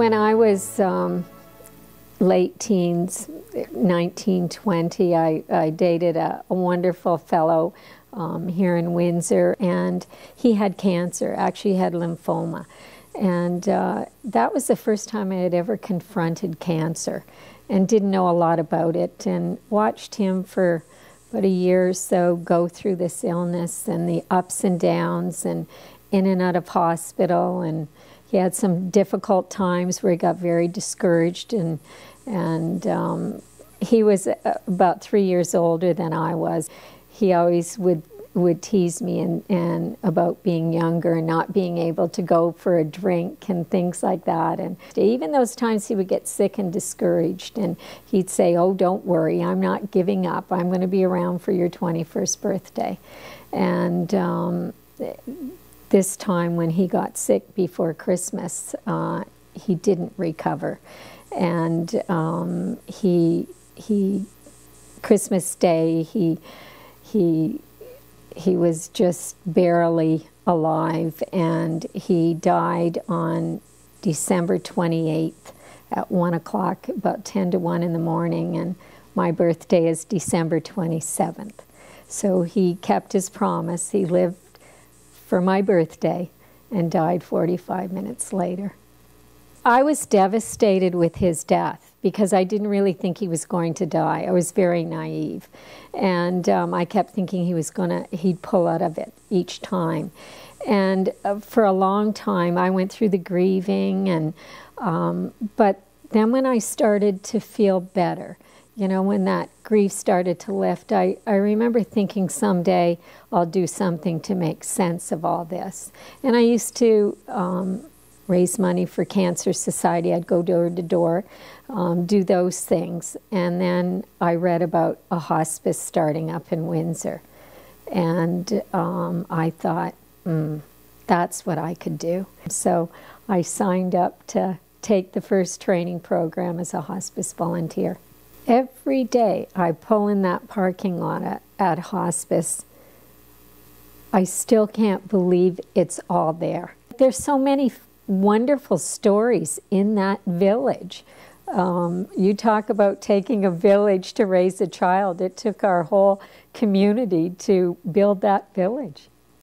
When I was late teens, 19, 20, I dated a wonderful fellow here in Windsor, and he had cancer, actually had lymphoma. And that was the first time I had ever confronted cancer and didn't know a lot about it, and watched him for about a year or so go through this illness and the ups and downs and in and out of hospital. And he had some difficult times where he got very discouraged, and he was about 3 years older than I was. He always would tease me and about being younger and not being able to go for a drink and things like that. And even those times he would get sick and discouraged, and he'd say, "Oh, don't worry, I'm not giving up. I'm going to be around for your 21st birthday." And this time when he got sick before Christmas, he didn't recover. And Christmas Day, he was just barely alive, and he died on December 28th at 1 o'clock, about 10 to 1 in the morning, and my birthday is December 27th. So he kept his promise. He lived for my birthday and died 45 minutes later. I was devastated with his death because I didn't really think he was going to die. I was very naive, and I kept thinking he'd pull out of it each time. And for a long time I went through the grieving, and but then when I started to feel better, you know, when that grief started to lift, I remember thinking someday I'll do something to make sense of all this. And I used to raise money for Cancer Society. I'd go door to door, do those things. And then I read about a hospice starting up in Windsor. And I thought, that's what I could do. So I signed up to take the first training program as a hospice volunteer. Every day I pull in that parking lot at hospice, I still can't believe it's all there. There's so many wonderful stories in that village. You talk about taking a village to raise a child. It took our whole community to build that village.